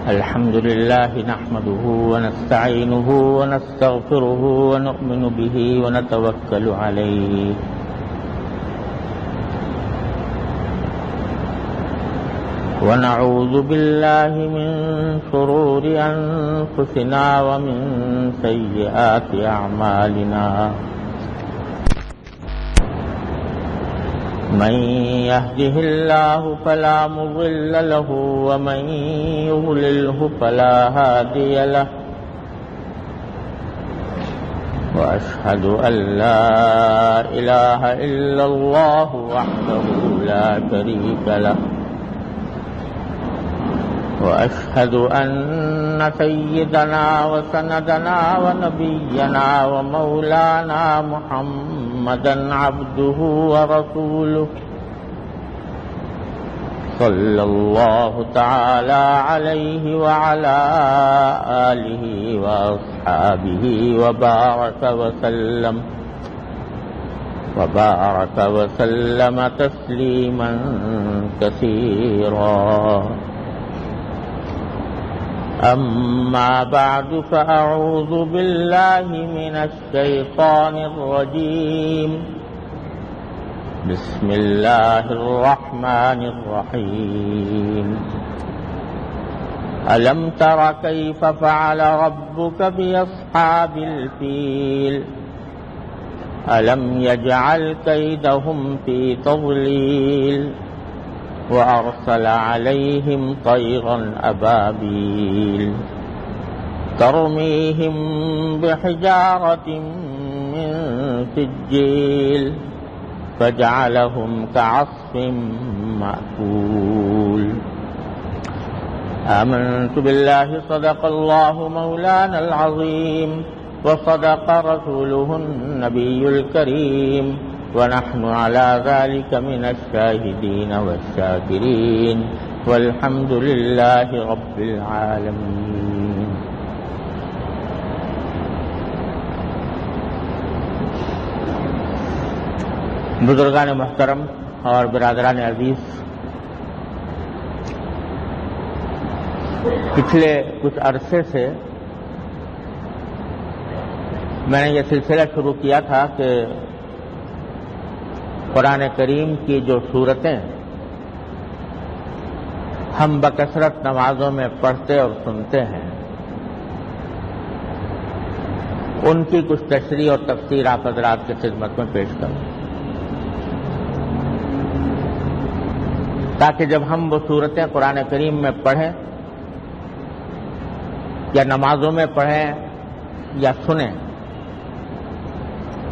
الحمد لله نحمده ونستعينه ونستغفره ونؤمن به ونتوكل عليه ونعوذ بالله من شرور أنفسنا ومن سيئات أعمالنا من يهده الله فلا مضل له ومن يضلله فلا هادي له وأشهد أن لا إله إلا الله وحده لا شريك له وأشهد أن سيدنا وسندنا ونبينا ومولانا محمدا عبده ورسوله صلى الله تعالى عليه وعلى آله وأصحابه وبارك وسلم تسليما كثيرا. أما بعد فأعوذ بالله من الشيطان الرجيم. بسم الله الرحمن الرحيم. ألم تر كيف فعل ربك بأصحاب الفيل ألم يجعل كيدهم في تضليل وأرسل عليهم طيرا أبابيل ترميهم بحجارة من سجيل فجعلهم كعصف مأكول. آمنت بالله صدق الله مولانا العظيم وصدق رسوله النبي الكريم ونحن على ذلك من الشاهدين والشاكرين والحمد لله رب العالمين. بزرگان محترم اور برادران عزیز، پچھلے کچھ عرصے سے میں نے یہ سلسلہ شروع کیا تھا کہ قرآن کریم کی جو صورتیں ہم بکثرت نمازوں میں پڑھتے اور سنتے ہیں، ان کی کچھ تشریح اور تفسیر آپ حضرات کی خدمت میں پیش کروں، تاکہ جب ہم وہ صورتیں قرآن کریم میں پڑھیں یا نمازوں میں پڑھیں یا سنیں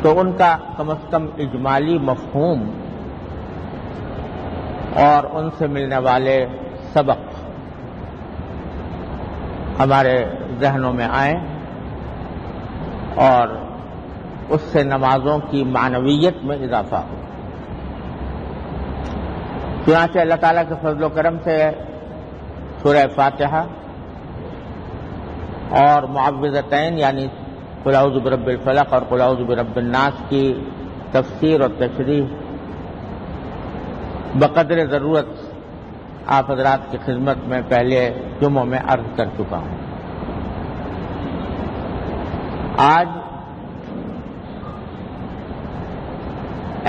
تو ان کا کم از کم اجمالی مفہوم اور ان سے ملنے والے سبق ہمارے ذہنوں میں آئیں اور اس سے نمازوں کی معنویت میں اضافہ ہو. چنانچہ اللہ تعالیٰ کے فضل و کرم سے سورہ فاتحہ اور معوذتین یعنی قل اعوذ برب الفلق اور قل اعوذ برب الناس کی تفسیر اور تشریح بقدر ضرورت آپ حضرات کی خدمت میں پہلے جمعوں میں عرض کر چکا ہوں. آج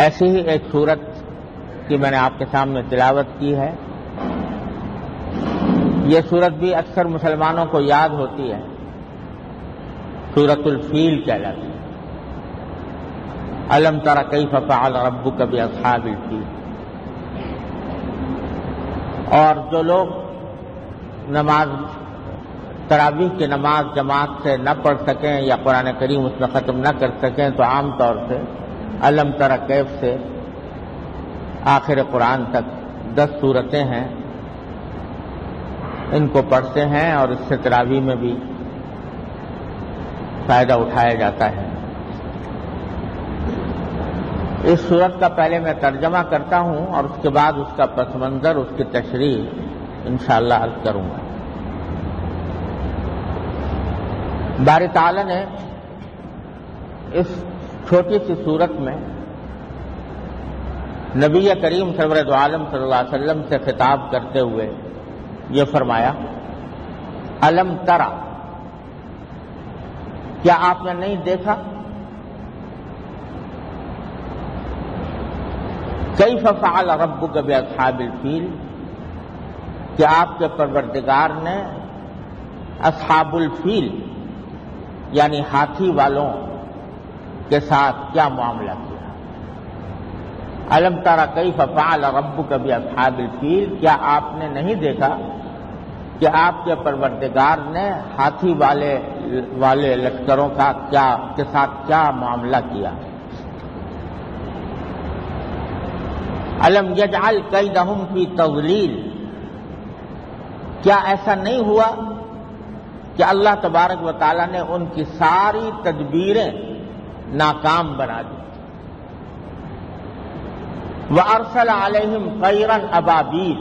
ایسی ہی ایک سورت کی میں نے آپ کے سامنے تلاوت کی ہے. یہ سورت بھی اکثر مسلمانوں کو یاد ہوتی ہے، سورۃ الفیل کہلاتی ہے. الم تر کیف فعل ربک باصحاب الفیل. اور جو لوگ تراویح کی نماز جماعت سے نہ پڑھ سکیں یا قرآن کریم اس میں ختم نہ کر سکیں تو عام طور سے الم تر کیف سے آخر قرآن تک 10 سورتیں ہیں، ان کو پڑھتے ہیں اور اس سے تراویح میں بھی فائدہ اٹھایا جاتا ہے. اس صورت کا پہلے میں ترجمہ کرتا ہوں اور اس کے بعد اس کا پس منظر، اس کی تشریح انشاءاللہ عرض کروں گا. باری تعالیٰ نے اس چھوٹی سی صورت میں نبی کریم سرور دو عالم صلی اللہ علیہ وسلم سے خطاب کرتے ہوئے یہ فرمایا الم ترا، کیا آپ نے نہیں دیکھا کیف فعل ربک باصحاب الفیل، کہ آپ کے پروردگار نے اصحاب الفیل یعنی ہاتھی والوں کے ساتھ کیا معاملہ کیا. الم ترى کیف فعل ربک باصحاب الفیل، کیا آپ نے نہیں دیکھا کہ آپ کے پروردگار نے ہاتھی والے لشکروں کے ساتھ کیا معاملہ کیا. الم یجعل کیدہم فی تضلیل، کیا ایسا نہیں ہوا کہ اللہ تبارک و تعالیٰ نے ان کی ساری تدبیریں ناکام بنا دی. وَأَرْسَلَ عَلَيْهِمْ طَيْرًا أَبَابِيلَ،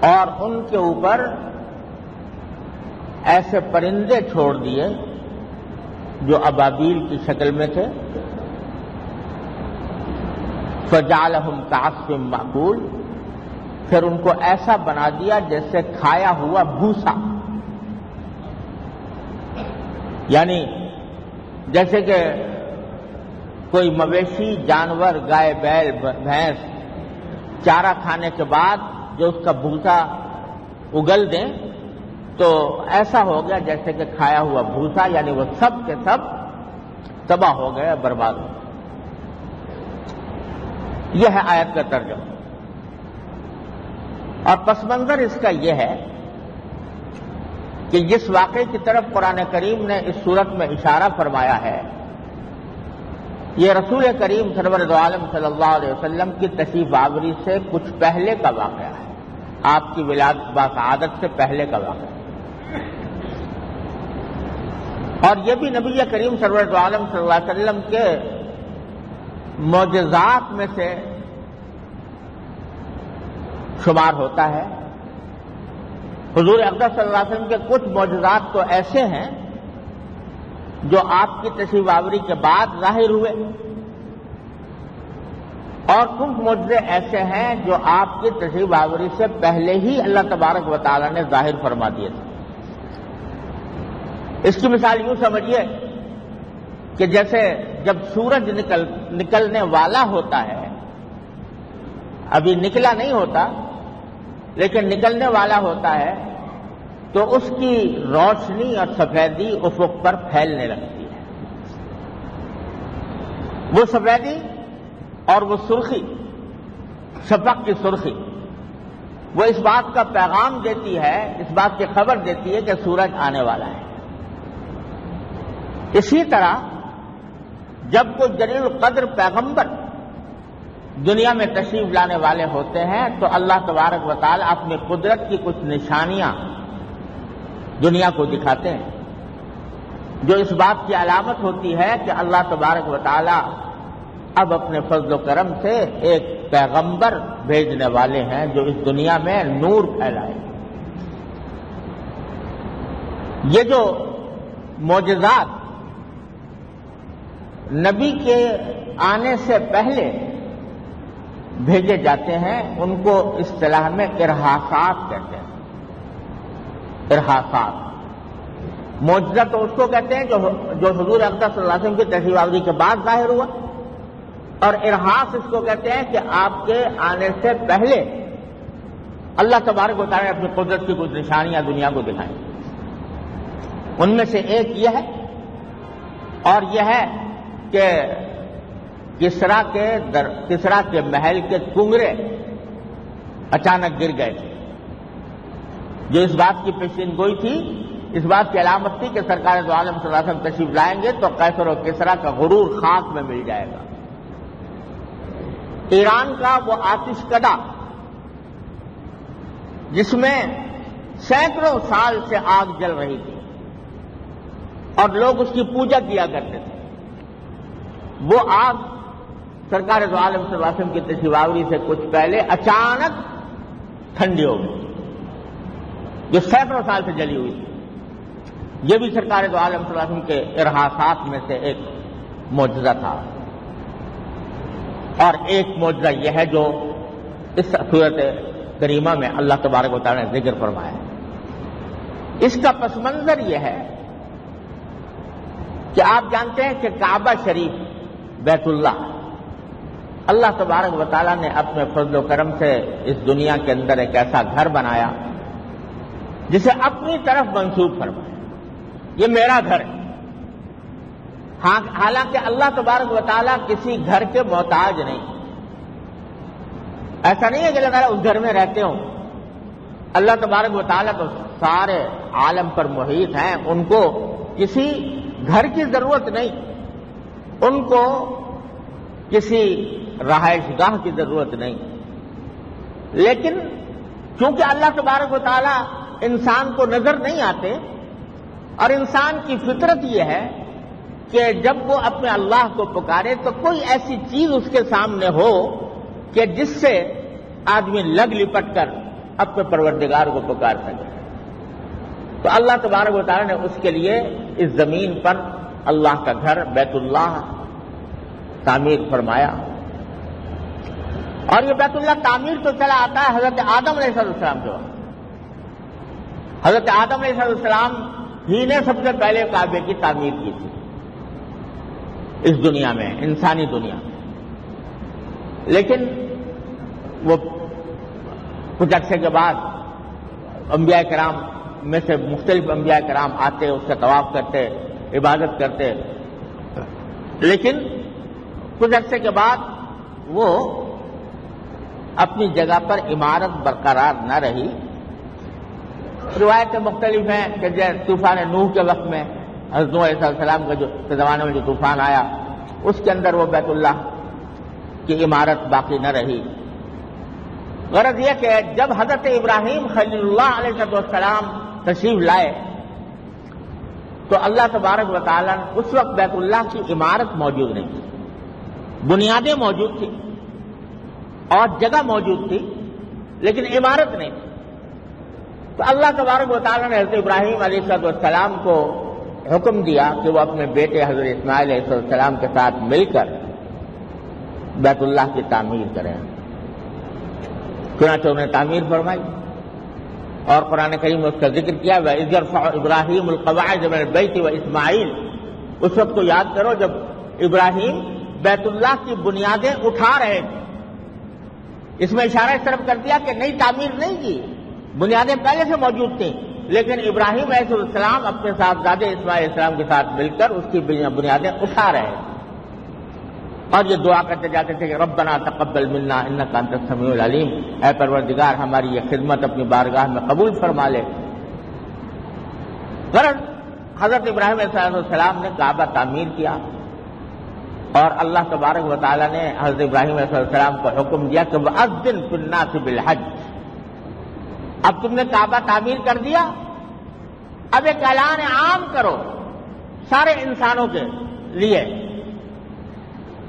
اور ان کے اوپر ایسے پرندے چھوڑ دیے جو ابابیل کی شکل میں تھے. فَجَعَلَهُمْ كَعَصْفٍ مَأْكُولٍ، پھر ان کو ایسا بنا دیا جیسے کھایا ہوا بھوسا، یعنی جیسے کہ کوئی مویشی جانور گائے بیل بھینس چارہ کھانے کے بعد جو اس کا بھوسا اگل دیں تو ایسا ہو گیا جیسے کہ کھایا ہوا بھوسا، یعنی وہ سب کے سب تباہ ہو گئے، برباد ہو گئے. یہ ہے آیت کا ترجمہ. اور پس منظر اس کا یہ ہے کہ جس واقعے کی طرف قرآن کریم نے اس صورت میں اشارہ فرمایا ہے یہ رسول کریم سرور دو عالم صلی اللہ علیہ وسلم کی تشریف آوری سے کچھ پہلے کا واقعہ ہے، آپ کی ولادت باسعادت سے پہلے کا واقعہ ہے. اور یہ بھی نبی کریم سرور دو عالم صلی اللہ علیہ وسلم کے معجزات میں سے شمار ہوتا ہے. حضور اقدس صلی اللہ علیہ وسلم کے کچھ معجزات تو ایسے ہیں جو آپ کی تشریف آوری کے بعد ظاہر ہوئے، اور کچھ معجزے ایسے ہیں جو آپ کی تشریف آوری سے پہلے ہی اللہ تبارک و تعالی نے ظاہر فرما دیے تھے. اس کی مثال یوں سمجھیے کہ جیسے جب سورج نکلنے والا ہوتا ہے، ابھی نکلا نہیں ہوتا لیکن نکلنے والا ہوتا ہے، تو اس کی روشنی اور سفیدی افق پر پھیلنے لگتی ہے. وہ سفیدی اور وہ سرخی، شفق کی سرخی، وہ اس بات کا پیغام دیتی ہے، اس بات کی خبر دیتی ہے کہ سورج آنے والا ہے. اسی طرح جب کوئی جلیل القدر پیغمبر دنیا میں تشریف لانے والے ہوتے ہیں تو اللہ تبارک و تعالی اپنی قدرت کی کچھ نشانیاں دنیا کو دکھاتے ہیں، جو اس بات کی علامت ہوتی ہے کہ اللہ تبارک و تعالی اب اپنے فضل و کرم سے ایک پیغمبر بھیجنے والے ہیں جو اس دنیا میں نور پھیلائے. یہ جو معجزات نبی کے آنے سے پہلے بھیجے جاتے ہیں ان کو اصطلاح میں ارحاسات کہتے ہیں. ارحاسات، معجزہ تو اس کو کہتے ہیں جو حضور اقدس صلی اللہ علیہ وسلم کی تشریف آوری کے بعد ظاہر ہوا، اور ارحاس اس کو کہتے ہیں کہ آپ کے آنے سے پہلے اللہ تبارک و تعالی نے اپنی قدرت کی کچھ نشانیاں دنیا کو دکھائیں. ان میں سے ایک یہ ہے، اور یہ ہے کہ کسرا کے محل کے کنگرے اچانک گر گئے تھے، جو اس بات کی پیشین گوئی تھی، اس بات کی علامت تھی کہ سرکار دو عالم صلی اللہ علیہ وسلم تشریف لائیں گے تو قیصر و کسرا کا غرور خاک میں مل جائے گا. ایران کا وہ آتش کدہ جس میں سینکڑوں سال سے آگ جل رہی تھی اور لوگ اس کی پوجا کیا کرتے تھے، وہ آگ سرکار دو عالم صلی اللہ علیہ وسلم کی تشریف آوری سے کچھ پہلے اچانک ٹھنڈی ہو گئی، جو سینکڑوں سال سے جلی ہوئی تھی. یہ بھی سرکار دو عالم صلی اللہ علیہ وسلم کے ارحاسات میں سے ایک معجزہ تھا. اور ایک معجزہ یہ ہے جو اس سورت کریمہ میں اللہ تبارک و تعالی نے ذکر فرمایا ہے. اس کا پس منظر یہ ہے کہ آپ جانتے ہیں کہ کعبہ شریف بیت اللہ، اللہ تبارک و تعالیٰ نے اپنے فضل و کرم سے اس دنیا کے اندر ایک ایسا گھر بنایا جسے اپنی طرف منسوب فرمایا، یہ میرا گھر ہے۔ حالانکہ اللہ تبارک و تعالیٰ کسی گھر کے محتاج نہیں، ایسا نہیں ہے کہ اللہ اس گھر میں رہتے ہوں۔ اللہ تبارک و تعالیٰ تو سارے عالم پر محیط ہیں، ان کو کسی گھر کی ضرورت نہیں، ان کو کسی رہائش گاہ کی ضرورت نہیں، لیکن چونکہ اللہ تبارک و تعالیٰ انسان کو نظر نہیں آتے، اور انسان کی فطرت یہ ہے کہ جب وہ اپنے اللہ کو پکارے تو کوئی ایسی چیز اس کے سامنے ہو کہ جس سے آدمی لگ لپٹ کر اپنے پروردگار کو پکار سکے۔ تو اللہ تبارک و تعالیٰ نے اس کے لیے اس زمین پر اللہ کا گھر بیت اللہ تعمیر فرمایا، اور یہ بیت اللہ تعمیر تو چلا آتا ہے حضرت آدم علیہ السلام کے وقت۔ حضرت آدم علیہ السلام ہی نے سب سے پہلے کعبے کی تعمیر کی تھی اس دنیا میں، انسانی دنیا میں، لیکن وہ کچھ عرصے کے بعد انبیاء کرام میں سے مختلف انبیاء کرام آتے، اس کا طواف کرتے، عبادت کرتے، لیکن کچھ عرصے کے بعد وہ اپنی جگہ پر عمارت برقرار نہ رہی۔ روایتیں مختلف ہیں کہ طوفان نوح کے وقت میں حضرت نوح علیہ السلام کے زمانے میں جو طوفان آیا اس کے اندر وہ بیت اللہ کی عمارت باقی نہ رہی۔ غرض یہ کہ جب حضرت ابراہیم خلیل اللہ علیہ السلام تشریف لائے تو اللہ تبارک و تعالیٰ نے اس وقت بیت اللہ کی عمارت موجود نہیں تھی، بنیادیں موجود تھی اور جگہ موجود تھی لیکن عمارت نہیں تھی۔ تو اللہ تبارک و تعالیٰ نے حضرت ابراہیم علیہ السلام کو حکم دیا کہ وہ اپنے بیٹے حضرت اسماعیل علیہ السلام کے ساتھ مل کر بیت اللہ کی تعمیر کریں۔ چنانچہ انہیں تعمیر فرمائی، اور قرآن کریم نے اس کا ذکر کیا وَإِذْ يَرْفَعُ إِبْرَاهِيمُ الْقَوَاعِدَ مِنَ الْبَيْتِ وَإِسْمَاعِيلُ، اس وقت کو یاد کرو جب ابراہیم بیت اللہ کی بنیادیں اٹھا رہے تھے۔ اس میں اشارہ اس طرف کر دیا کہ نئی تعمیر نہیں کی، بنیادیں پہلے سے موجود تھیں، لیکن ابراہیم علیہ السلام اپنے صاحبزادے اسماعیل علیہ السلام کے ساتھ مل کر اس کی بنیادیں اٹھا رہے تھے، اور یہ دعا کرتے جاتے تھے کہ ربنا تقبل منا انک انت السمیع العلیم، اے پروردگار ہماری یہ خدمت اپنی بارگاہ میں قبول فرما لے۔ غرض حضرت ابراہیم علیہ السلام نے کعبہ تعمیر کیا، اور اللہ تبارک و تعالیٰ نے حضرت ابراہیم علیہ السلام کو حکم دیا کہ وَأَذِّن فِي النَّاسِ بِالْحَجِّ، اب تم نے کعبہ تعمیر کر دیا، اب ایک اعلان عام کرو سارے انسانوں کے لیے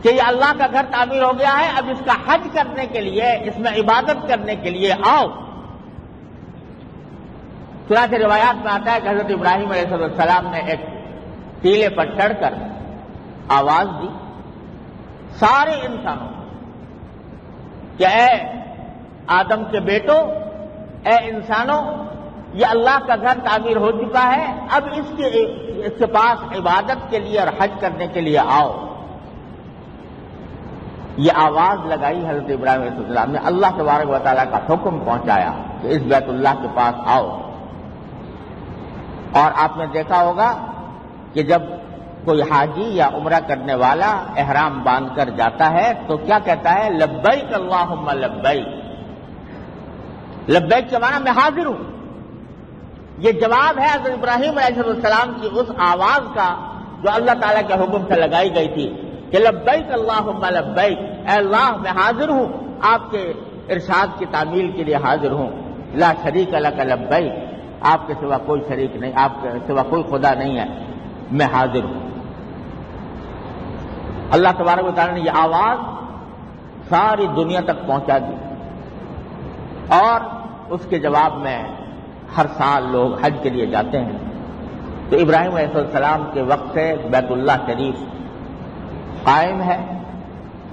کہ یہ اللہ کا گھر تعمیر ہو گیا ہے، اب اس کا حج کرنے کے لیے، اس میں عبادت کرنے کے لیے آؤ۔ چنانچہ روایات میں آتا ہے کہ حضرت ابراہیم علیہ السلام نے ایک ٹیلے پر چڑھ کر آواز دی سارے انسانوں کہ اے آدم کے بیٹو، اے انسانوں، یہ اللہ کا گھر تعمیر ہو چکا ہے، اب اس کے پاس عبادت کے لیے اور حج کرنے کے لیے آؤ۔ یہ آواز لگائی حضرت ابراہیم علیہ السلام نے، اللہ تبارک و تعالیٰ کا حکم پہنچایا کہ اس بیت اللہ کے پاس آؤ۔ اور آپ نے دیکھا ہوگا کہ جب کوئی حاجی یا عمرہ کرنے والا احرام باندھ کر جاتا ہے تو کیا کہتا ہے؟ لبیک اللہم لبیک، لبیک کے معنی میں حاضر ہوں۔ یہ جواب ہے حضرت ابراہیم علیہ السلام کی اس آواز کا جو اللہ تعالیٰ کے حکم سے لگائی گئی تھی کہ لبیک اللہم لبیک، اے اللہ میں حاضر ہوں، آپ کے ارشاد کی تعمیل کے لیے حاضر ہوں، لا شریک لک لبیک، آپ کے سوا کوئی شریک نہیں، آپ کے سوا کوئی خدا نہیں ہے، میں حاضر ہوں۔ اللہ تبارک و تعالیٰ نے یہ آواز ساری دنیا تک پہنچا دی، اور اس کے جواب میں ہر سال لوگ حج کے لیے جاتے ہیں۔ تو ابراہیم علیہ السلام کے وقت سے بیت اللہ شریف قائم ہے،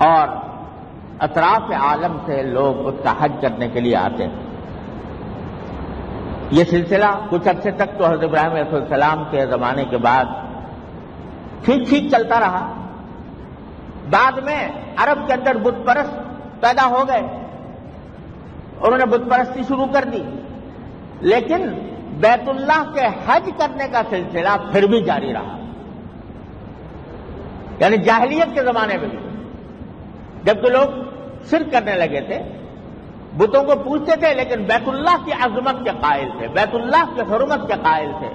اور اطراف عالم سے لوگ اس کا حج کرنے کے لیے آتے ہیں۔ یہ سلسلہ کچھ عرصے تک تو حضرت ابراہیم علیہ السلام کے زمانے کے بعد ٹھیک ٹھیک چلتا رہا. بعد میں عرب کے اندر بت پرست پیدا ہو گئے، انہوں نے بت پرستی شروع کر دی، لیکن بیت اللہ کے حج کرنے کا سلسلہ پھر بھی جاری رہا. یعنی جاہلیت کے زمانے میں بھی جب کہ لوگ شرک کرنے لگے تھے، بتوں کو پوجتے تھے، لیکن بیت اللہ کی عظمت کے قائل تھے، بیت اللہ کی حرمت کے قائل تھے،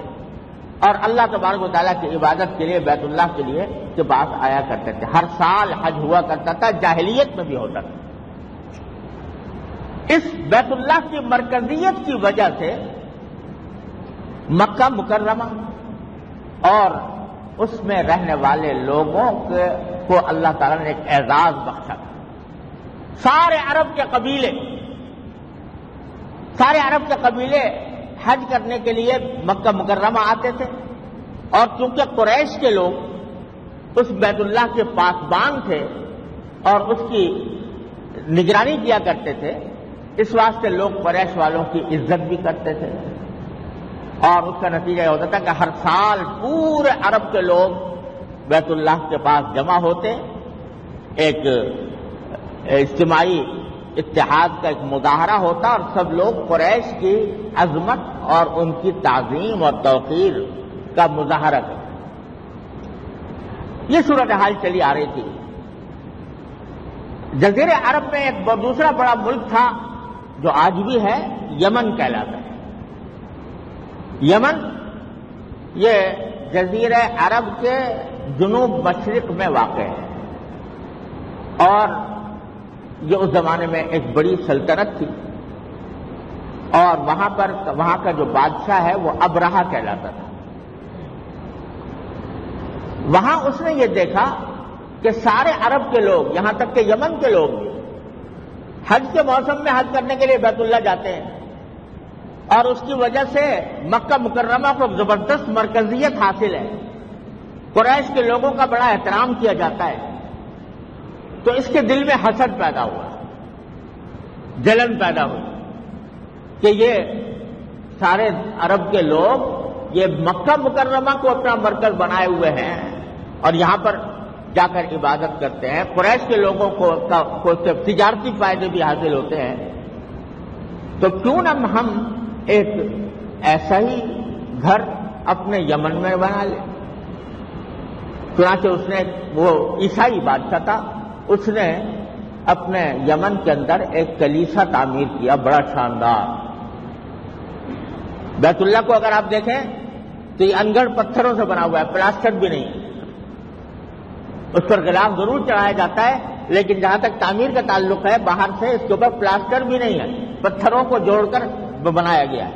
اور اللہ تبارک و تعالیٰ کی عبادت کے لیے بیت اللہ کے لیے کے پاس آیا کرتے تھے. ہر سال حج ہوا کرتا تھا، جاہلیت میں بھی ہوتا تھا. اس بیت اللہ کی مرکزیت کی وجہ سے مکہ مکرمہ اور اس میں رہنے والے لوگوں کو اللہ تعالیٰ نے ایک اعزاز بخشا. سارے عرب کے قبیلے حج کرنے کے لیے مکہ مکرمہ آتے تھے، اور چونکہ قریش کے لوگ اس بیت اللہ کے پاسبان تھے اور اس کی نگرانی کیا کرتے تھے، اس واسطے لوگ قریش والوں کی عزت بھی کرتے تھے، اور اس کا نتیجہ یہ ہوتا تھا کہ ہر سال پورے عرب کے لوگ بیت اللہ کے پاس جمع ہوتے، ایک اجتماعی اتحاد کا ایک مظاہرہ ہوتا، اور سب لوگ قریش کی عظمت اور ان کی تعظیم اور توقیر کا مظاہرہ کرتے. یہ صورتحال چلی آ رہی تھی. جزیرے عرب میں ایک دوسرا بڑا ملک تھا جو آج بھی ہے، یمن کہلاتا ہے. یمن یہ جزیرہ عرب کے جنوب مشرق میں واقع ہے، اور یہ اس زمانے میں ایک بڑی سلطنت تھی، اور وہاں کا جو بادشاہ ہے وہ ابرہہ کہلاتا تھا. وہاں اس نے یہ دیکھا کہ سارے عرب کے لوگ، یہاں تک کہ یمن کے لوگ بھی حج کے موسم میں حج کرنے کے لیے بیت اللہ جاتے ہیں، اور اس کی وجہ سے مکہ مکرمہ کو زبردست مرکزیت حاصل ہے، قریش کے لوگوں کا بڑا احترام کیا جاتا ہے. تو اس کے دل میں حسد پیدا ہوا، جلن پیدا ہوئی کہ یہ سارے عرب کے لوگ یہ مکہ مکرمہ کو اپنا مرکز بنائے ہوئے ہیں اور یہاں پر جا کر عبادت کرتے ہیں، قریش کے لوگوں کو تجارتی فائدے بھی حاصل ہوتے ہیں، تو کیوں نہ ہم ایک ایسا ہی گھر اپنے یمن میں بنا لیں. چنانچہ اس نے، وہ عیسائی بادشاہ تھا، اس نے اپنے یمن کے اندر ایک کلیسا تعمیر کیا، بڑا شاندار. بیت اللہ کو اگر آپ دیکھیں تو یہ انگڑ پتھروں سے بنا ہوا ہے، پلاسٹر بھی نہیں. اس پر غلاف ضرور چڑھایا جاتا ہے، لیکن جہاں تک تعمیر کا تعلق ہے باہر سے اس کے اوپر پلاسٹر بھی نہیں ہے، پتھروں کو جوڑ کر بنایا گیا ہے.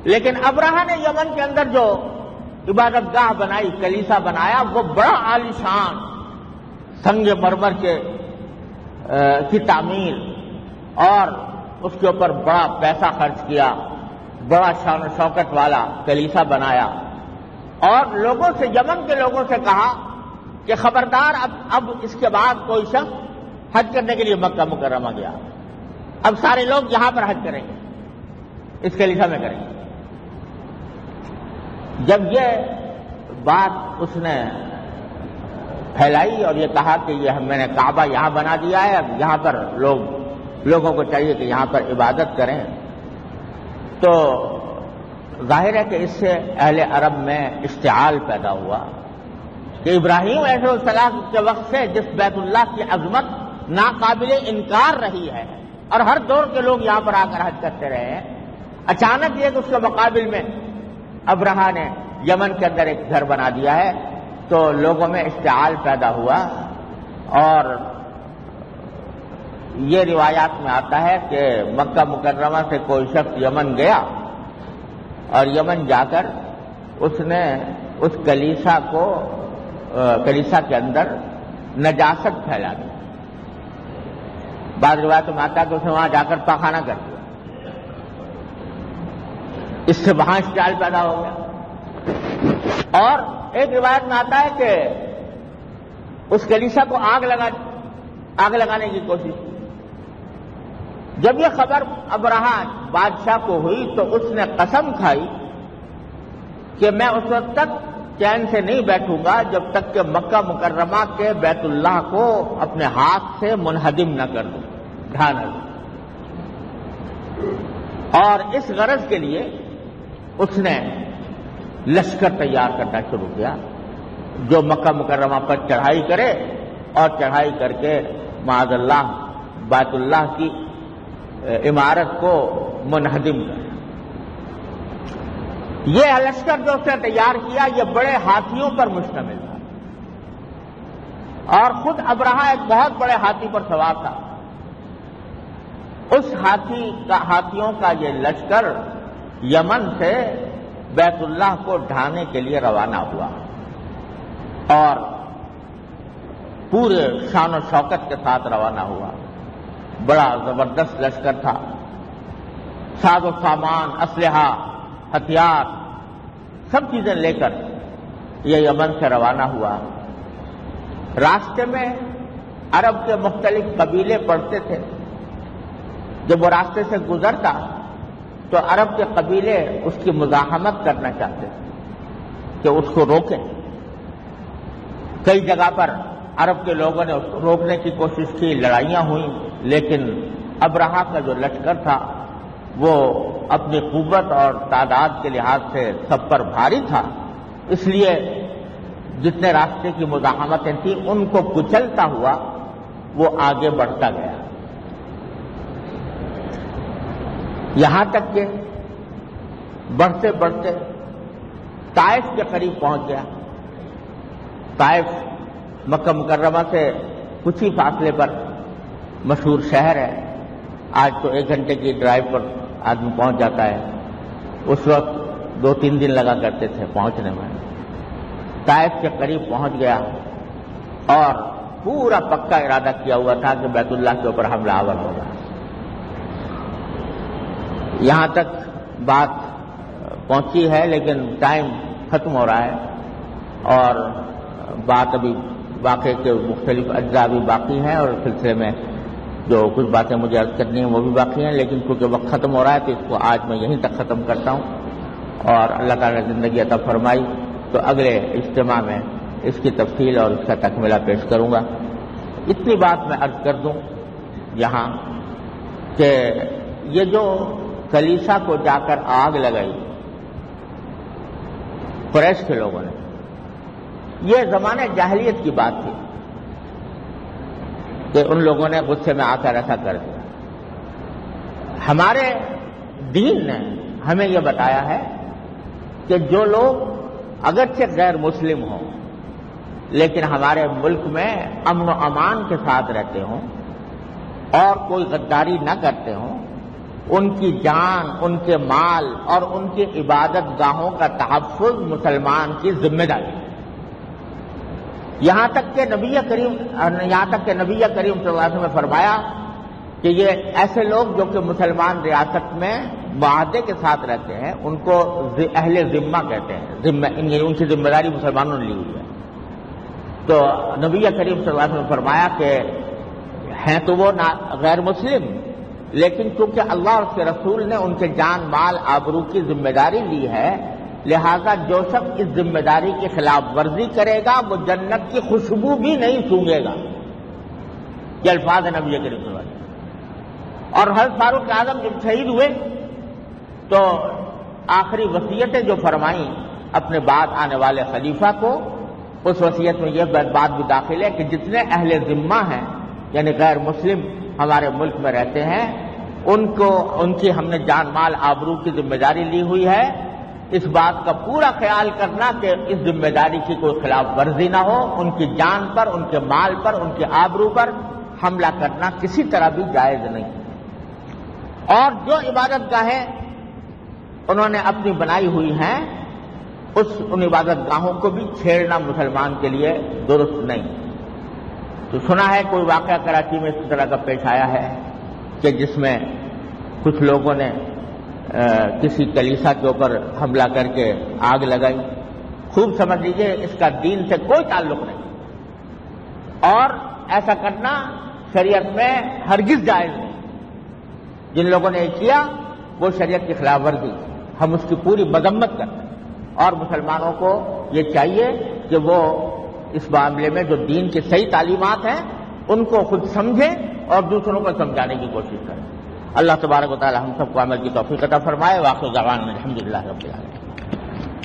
لیکن ابرہہ نے یمن کے اندر جو عبادت گاہ بنائی، کلیسا بنایا، وہ بڑا عالیشان سنگ مرمر کی تعمیر، اور اس کے اوپر بڑا پیسہ خرچ کیا، بڑا شان و شوکت والا کلیسا بنایا، اور لوگوں سے، یمن کے لوگوں سے کہا کہ خبردار اب اس کے بعد کوئی شخص حج کرنے کے لیے مکہ مکرمہ گیا، اب سارے لوگ یہاں پر حج کریں گے، اس کلیسا میں کریں گے. جب یہ بات اس نے پھیلائی اور یہ کہا کہ یہ میں نے کعبہ یہاں بنا دیا ہے، اب یہاں پر لوگوں کو چاہیے کہ یہاں پر عبادت کریں، تو ظاہر ہے کہ اس سے اہل عرب میں اشتعال پیدا ہوا کہ ابراہیم علیہ السلام کے وقت سے جس بیت اللہ کی عظمت ناقابل انکار رہی ہے اور ہر دور کے لوگ یہاں پر آ کر حج کرتے رہے ہیں، اچانک یہ کہ اس کے مقابل میں ابرہہ نے یمن کے اندر ایک گھر بنا دیا ہے، تو لوگوں میں اشتعال پیدا ہوا. اور یہ روایات میں آتا ہے کہ مکہ مکرمہ سے کوئی شخص یمن گیا اور یمن جا کر اس نے اس کلیسا کے اندر نجاست پھیلا دی. بعض روایتوں میں آتا ہے کہ اس نے وہاں جا کر پاخانہ کر دیا، اس سے وہاں اشتعال پیدا ہو گیا. اور ایک روایت میں آتا ہے کہ اس کلیسا کو آگ لگانے کی کوشش کی. جب یہ خبر ابرہہ بادشاہ کو ہوئی تو اس نے قسم کھائی کہ میں اس وقت تک چین سے نہیں بیٹھوں گا جب تک کہ مکہ مکرمہ کے بیت اللہ کو اپنے ہاتھ سے منہدم نہ کر دوں، ڈھا نہ دوں۔ اور اس غرض کے لیے اس نے لشکر تیار کرنا شروع کیا جو مکہ مکرمہ پر چڑھائی کرے اور چڑھائی کر کے معاذ اللہ بیت اللہ کی عمارت کو منہدم کرے۔ یہ لشکر جو اس نے تیار کیا یہ بڑے ہاتھیوں پر مشتمل تھا، اور خود ابرہہ ایک بہت بڑے ہاتھی پر سوار تھا۔ اس ہاتھیوں کا یہ لشکر یمن سے بیت اللہ کو ڈھانے کے لیے روانہ ہوا، اور پورے شان و شوکت کے ساتھ روانہ ہوا۔ بڑا زبردست لشکر تھا، ساز و سامان، اسلحہ، ہتھیار، سب چیزیں لے کر یہ یمن سے روانہ ہوا۔ راستے میں عرب کے مختلف قبیلے پڑتے تھے، جب وہ راستے سے گزرتا تو عرب کے قبیلے اس کی مزاحمت کرنا چاہتے تھے کہ اس کو روکیں۔ کئی جگہ پر عرب کے لوگوں نے اس کو روکنے کی کوشش کی، لڑائیاں ہوئیں، لیکن ابرہہ کا جو لشکر تھا وہ اپنی قوت اور تعداد کے لحاظ سے سب پر بھاری تھا، اس لیے جتنے راستے کی مزاحمتیں تھیں ان کو کچلتا ہوا وہ آگے بڑھتا گیا، یہاں تک کہ بڑھتے بڑھتے طائف کے قریب پہنچ گیا۔ طائف مکہ مکرمہ سے کچھ ہی فاصلے پر مشہور شہر ہے، آج تو 1 گھنٹے کی ڈرائیو پر آدمی پہنچ جاتا ہے، اس وقت 2-3 دن لگا کرتے تھے پہنچنے میں۔ طائف کے قریب پہنچ گیا اور پورا پکا ارادہ کیا ہوا تھا کہ بیت اللہ کے اوپر حملہ آور ہوگا۔ یہاں تک بات پہنچی ہے لیکن ٹائم ختم ہو رہا ہے، اور بات ابھی واقعے کے مختلف اجزاء بھی باقی ہیں، اور سلسلے میں جو کچھ باتیں مجھے عرض کرنی ہیں وہ بھی باقی ہیں، لیکن کیونکہ وقت ختم ہو رہا ہے تو اس کو آج میں یہیں تک ختم کرتا ہوں، اور اللہ تعالیٰ نے زندگی عطا فرمائی تو اگلے اجتماع میں اس کی تفصیل اور اس کا تکملہ پیش کروں گا۔ اتنی بات میں عرض کر دوں یہاں کہ یہ جو کلیسا کو جا کر آگ لگائی قریش کے لوگوں نے، یہ زمانے جاہلیت کی بات تھی کہ ان لوگوں نے غصے میں آ کر ایسا کر دیا۔ ہمارے دین نے ہمیں یہ بتایا ہے کہ جو لوگ اگرچہ غیر مسلم ہوں لیکن ہمارے ملک میں امن و امان کے ساتھ رہتے ہوں اور کوئی غداری نہ کرتے ہوں، ان کی جان، ان کے مال اور ان کی عبادت گاہوں کا تحفظ مسلمان کی ذمہ داری ہے۔ یہاں تک کہ نبی کریم صلی اللہ علیہ وسلم نے فرمایا کہ یہ ایسے لوگ جو کہ مسلمان ریاست میں معاہدے کے ساتھ رہتے ہیں ان کو اہل ذمہ کہتے ہیں، ان کی ذمہ داری مسلمانوں نے لی ہوئی ہے۔ تو نبی کریم صلی اللہ علیہ وسلم نے فرمایا کہ ہیں تو وہ غیر مسلم، لیکن چونکہ اللہ اور اس کے رسول نے ان کے جان مال آبرو کی ذمہ داری لی ہے، لہذا جو شخص اس ذمہ داری کی خلاف ورزی کرے گا وہ جنت کی خوشبو بھی نہیں سونگھے گا۔ یہ الفاظ ہے نبی کریم صلی اللہ علیہ وسلم۔ اور حضرت فاروق اعظم جب شہید ہوئے تو آخری وصیتیں جو فرمائیں اپنے بعد آنے والے خلیفہ کو، اس وصیت میں یہ بات بھی داخل ہے کہ جتنے اہل ذمہ ہیں یعنی غیر مسلم ہمارے ملک میں رہتے ہیں ان کی ہم نے جان مال آبرو کی ذمہ داری لی ہوئی ہے، اس بات کا پورا خیال کرنا کہ اس ذمہ داری کی کوئی خلاف ورزی نہ ہو، ان کی جان پر، ان کے مال پر، ان کے آبرو پر حملہ کرنا کسی طرح بھی جائز نہیں۔ اور جو عبادت گاہیں انہوں نے اپنی بنائی ہوئی ہیں ان عبادت گاہوں کو بھی چھیڑنا مسلمان کے لیے درست نہیں۔ تو سنا ہے کوئی واقعہ کراچی میں اس طرح کا پیش آیا ہے کہ جس میں کچھ لوگوں نے کسی کلیسا کے اوپر حملہ کر کے آگ لگائی۔ خوب سمجھ لیجئے اس کا دین سے کوئی تعلق نہیں، اور ایسا کرنا شریعت میں ہرگز جائز نہیں۔ جن لوگوں نے یہ کیا وہ شریعت کی خلاف ورزی، ہم اس کی پوری مذمت کرتے ہیں، اور مسلمانوں کو یہ چاہیے کہ وہ اس معاملے میں جو دین کی صحیح تعلیمات ہیں ان کو خود سمجھیں اور دوسروں کو سمجھانے کی کوشش کریں۔ اللہ تبارک و تعالی ہم سب کو عمل کی توفیق عطا فرمائے۔ واخر دعوانا الحمدللہ رب العالمین۔